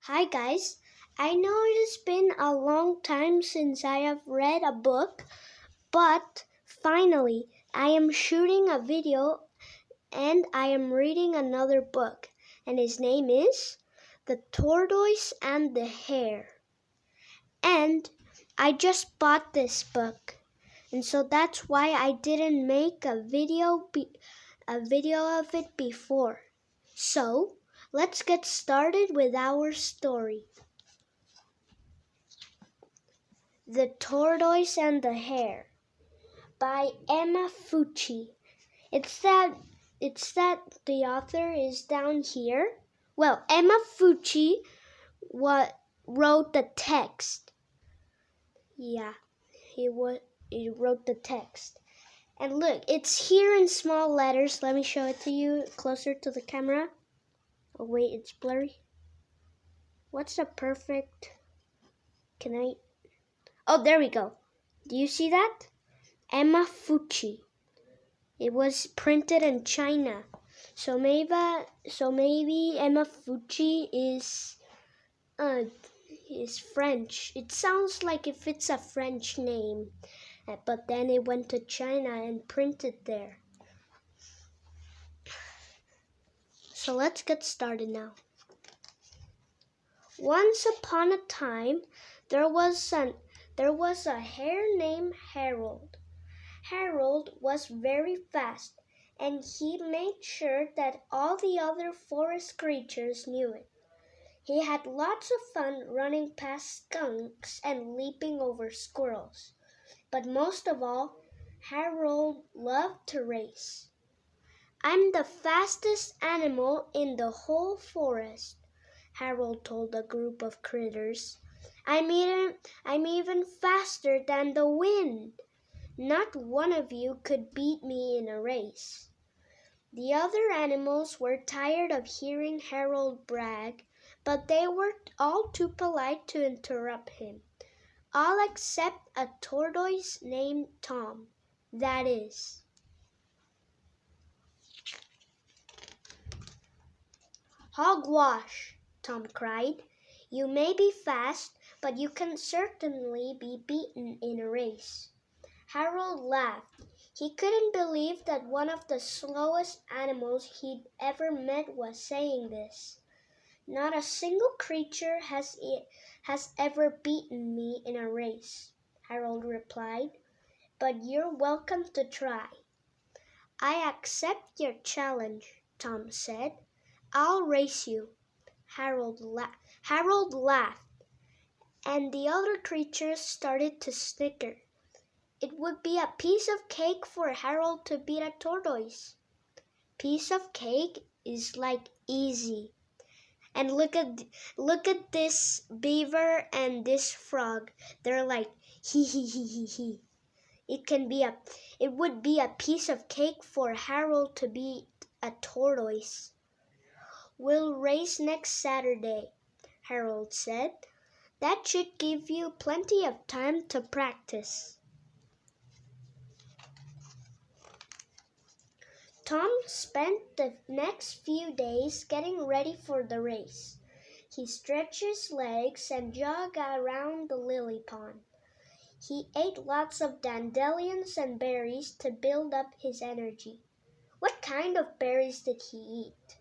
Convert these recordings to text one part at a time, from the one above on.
Hi guys, I know it has been a long time since I have read a book, but finally I am shooting a video and I am reading another book, and his name is The Tortoise and the Hare. And I just bought this book, and so that's why I didn't make a video of it before. So, let's get started with our story. The Tortoise and the Hare by Emma Fucci. It's that the author is down here. Well, Emma Fucci wrote the text. Yeah, he wrote the text. And look, it's here in small letters. Let me show it to you closer to the camera. Oh wait, it's blurry. What's the perfect? Oh, there we go. Do you see that? Emma Fucci. It was printed in China. So maybe Emma Fucci is French. It sounds like if it's a French name, but then it went to China and printed there. So let's get started now. Once upon a time, there was a hare named Harold. Harold was very fast, and he made sure that all the other forest creatures knew it. He had lots of fun running past skunks and leaping over squirrels. But most of all, Harold loved to race. "I'm the fastest animal in the whole forest," Harold told a group of critters. I'm even faster than the wind. Not one of you could beat me in a race." The other animals were tired of hearing Harold brag, but they were all too polite to interrupt him. All except a tortoise named Tom. That is. "Hogwash!" Tom cried. "You may be fast, but you can certainly be beaten in a race." Harold laughed. He couldn't believe that one of the slowest animals he'd ever met was saying this. "Not a single creature has ever beaten me in a race," Harold replied, "but you're welcome to try." "I accept your challenge," Tom said. "I'll race you." Harold laughed, and the other creatures started to snicker. It would be a piece of cake for Harold to beat a tortoise. Piece of cake is like easy. And look at this beaver and this frog. They're like hee hee hee hee hee. It would be a piece of cake for Harold to beat a tortoise. "We'll race next Saturday," Harold said. "That should give you plenty of time to practice." Tom spent the next few days getting ready for the race. He stretched his legs and jogged around the lily pond. He ate lots of dandelions and berries to build up his energy. What kind of berries did he eat?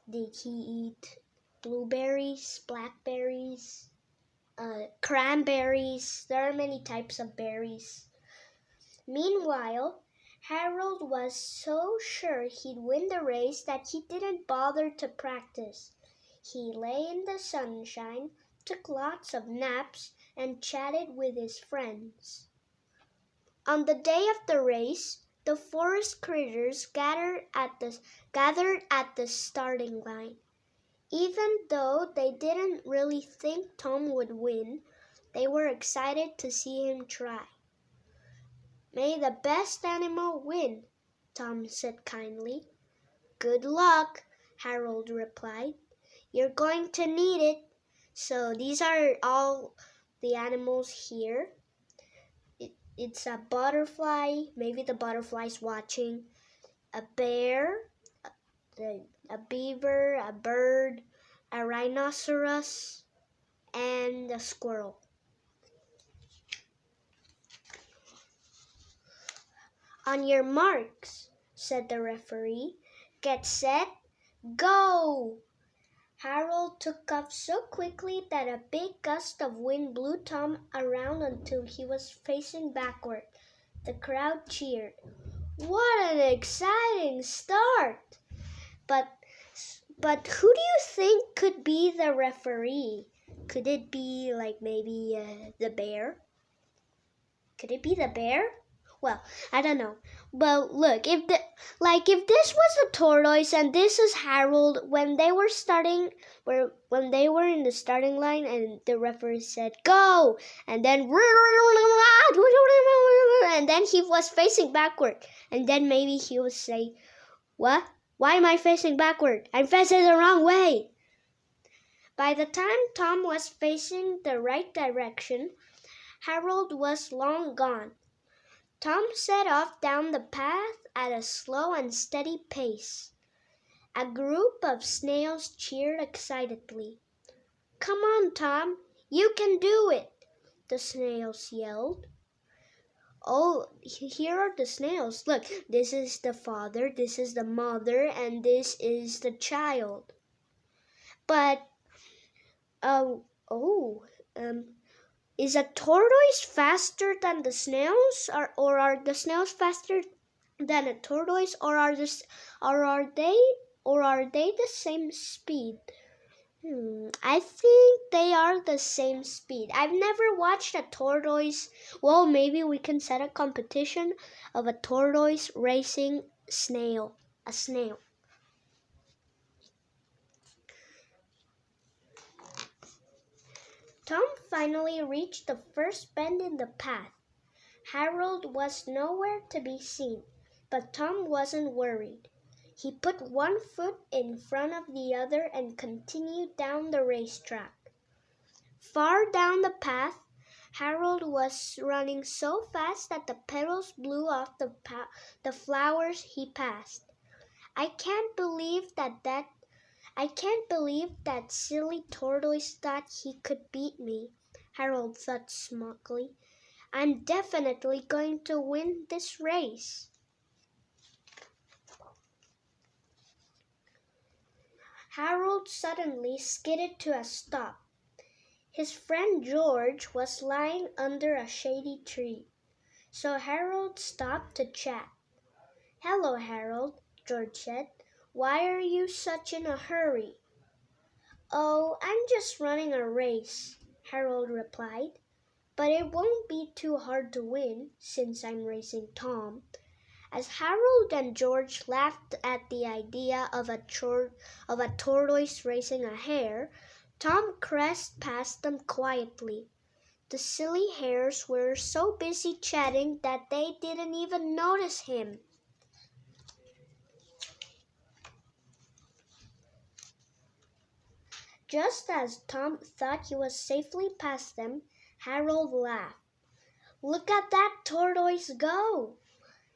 Did he eat blueberries, blackberries, cranberries? There are many types of berries. Meanwhile, Harold was so sure he'd win the race that he didn't bother to practice. He lay in the sunshine, took lots of naps, and chatted with his friends. On the day of the race, the forest critters gathered at the starting line. Even though they didn't really think Tom would win, they were excited to see him try. "May the best animal win," Tom said kindly. "Good luck," Harold replied. "You're going to need it." So these are all the animals here. It's a butterfly, maybe the butterfly's watching, a bear, a beaver, a bird, rhinoceros, and the squirrel. On your marks, said the referee. Get set, go! Harold took off so quickly that a big gust of wind blew Tom around until he was facing backward. The crowd cheered. What an exciting start! But who do you think could be the referee? Could it be like maybe the bear? Could it be the bear? Well, I don't know. But look, if this was the tortoise and this is Harold, when they were in the starting line and the referee said go, and then he was facing backward, and then maybe he would say, what? Why am I facing backward? I'm facing the wrong way. By the time Tom was facing the right direction, Harold was long gone. Tom set off down the path at a slow and steady pace. A group of snails cheered excitedly. Come on, Tom, you can do it, the snails yelled. Oh, here are the snails. Look, this is the father, this is the mother, and this is the child. But, is a tortoise faster than the snails, or are the snails faster than a tortoise, or are they the same speed? I think they are the same speed. I've never watched a tortoise. Well, maybe we can set a competition of a tortoise racing a snail. Tom finally reached the first bend in the path. Harold was nowhere to be seen, but Tom wasn't worried. He put one foot in front of the other and continued down the racetrack. Far down the path, Harold was running so fast that the petals blew off the flowers he passed. I can't believe that silly tortoise thought he could beat me, Harold thought smugly. I'm definitely going to win this race. Harold suddenly skidded to a stop. His friend George was lying under a shady tree, so Harold stopped to chat. Hello, Harold, George said. Why are you such in a hurry? Oh, I'm just running a race, Harold replied. But it won't be too hard to win, since I'm racing Tom. As Harold and George laughed at the idea of a tortoise racing a hare, Tom crashed past them quietly. The silly hares were so busy chatting that they didn't even notice him. Just as Tom thought he was safely past them, Harold laughed. Look at that tortoise go,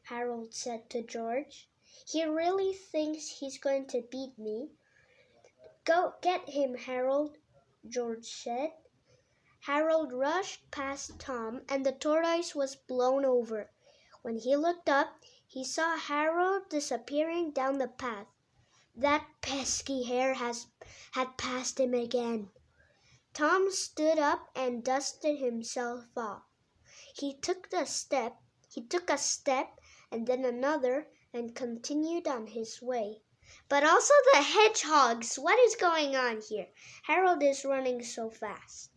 Harold said to George. He really thinks he's going to beat me. Go get him, Harold, George said. Harold rushed past Tom, and the tortoise was blown over. When he looked up, he saw Harold disappearing down the path. That pesky hare had passed him again. Tom stood up and dusted himself off. He took a step, and then another, and continued on his way. But also the hedgehogs! What is going on here? Harold is running so fast.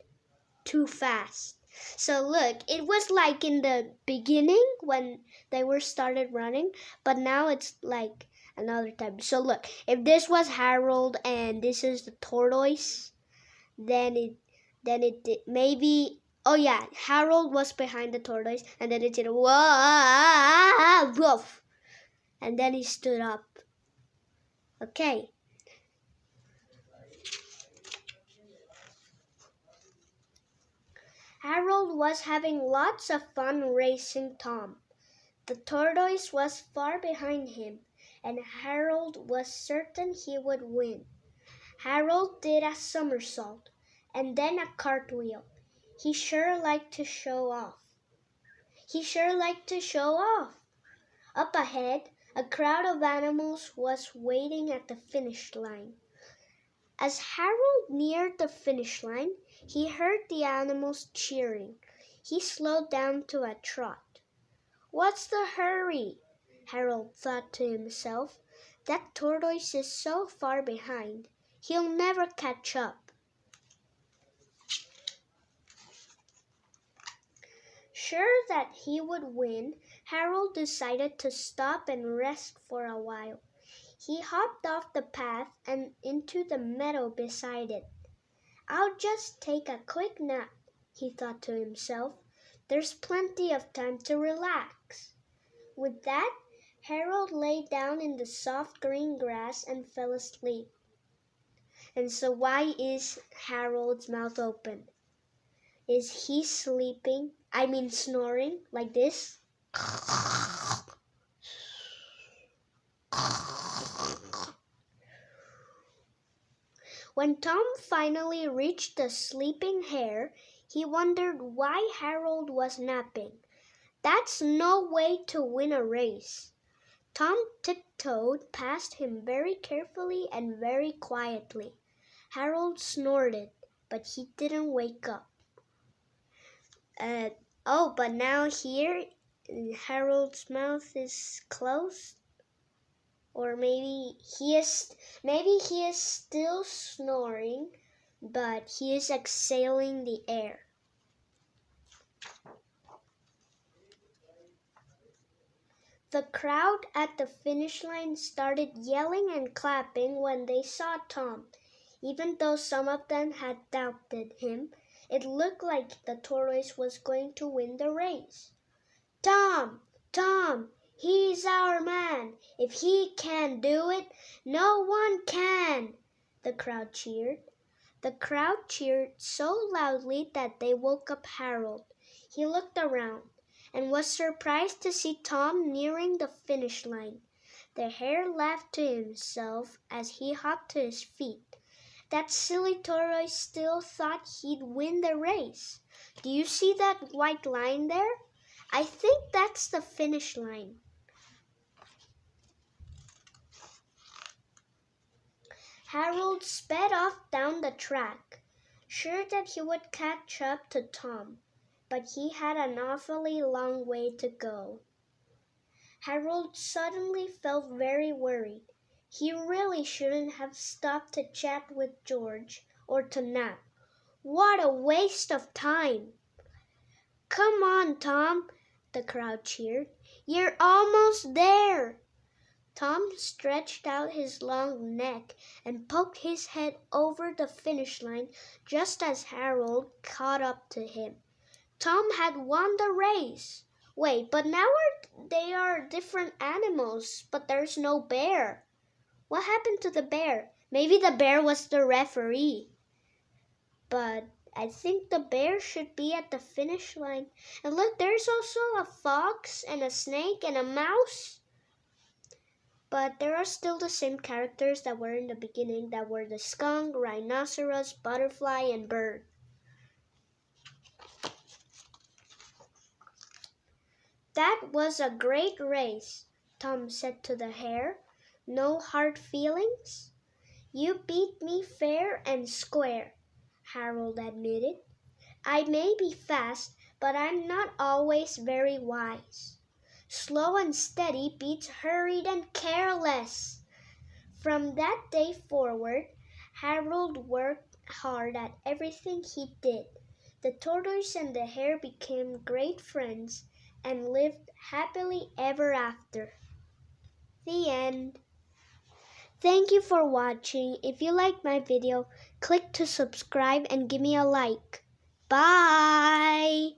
Too fast. So look, it was like in the beginning when they were started running, but now it's like another time. So look, if this was Harold and this is the tortoise, then it maybe, oh yeah, Harold was behind the tortoise, and then it did whoa, woof, and then he stood up. Okay. Harold was having lots of fun racing Tom. The tortoise was far behind him, and Harold was certain he would win. Harold did a somersault and then a cartwheel. He sure liked to show off. Up ahead, a crowd of animals was waiting at the finish line. As Harold neared the finish line, he heard the animals cheering. He slowed down to a trot. "What's the hurry?" Harold thought to himself. "That tortoise is so far behind. He'll never catch up." Sure that he would win, Harold decided to stop and rest for a while. He hopped off the path and into the meadow beside it. "I'll just take a quick nap," he thought to himself. "There's plenty of time to relax." With that, Harold lay down in the soft green grass and fell asleep. And so why is Harold's mouth open? Is he snoring like this? When Tom finally reached the sleeping hare, he wondered why Harold was napping. That's no way to win a race. Tom tiptoed past him very carefully and very quietly. Harold snorted, but he didn't wake up. But now here, Harold's mouth is closed. Or maybe he is still snoring, but he is exhaling the air. The crowd at the finish line started yelling and clapping when they saw Tom. Even though some of them had doubted him, it looked like the tortoise was going to win the race. "Tom! Tom! He's our man! If he can do it, no one can!" the crowd cheered. The crowd cheered so loudly that they woke up Harold. He looked around and was surprised to see Tom nearing the finish line. The hare laughed to himself as he hopped to his feet. That silly tortoise still thought he'd win the race. Do you see that white line there? I think that's the finish line. Harold sped off down the track, sure that he would catch up to Tom, but he had an awfully long way to go. Harold suddenly felt very worried. He really shouldn't have stopped to chat with George or to nap. What a waste of time! "Come on, Tom," the crowd cheered. "You're almost there." Tom stretched out his long neck and poked his head over the finish line just as Harold caught up to him. Tom had won the race. Wait, but now they are different animals, but there's no bear. What happened to the bear? Maybe the bear was the referee. But I think the bear should be at the finish line. And look, there's also a fox and a snake and a mouse. But there are still the same characters that were in the beginning, that were the skunk, rhinoceros, butterfly, and bird. "That was a great race," Tom said to the hare. "No hard feelings?" "You beat me fair and square," Harold admitted. "I may be fast, but I'm not always very wise. Slow and steady beats hurried and careless." From that day forward, Harold worked hard at everything he did. The tortoise and the hare became great friends and lived happily ever after. The end. Thank you for watching. If you liked my video, click to subscribe and give me a like. Bye!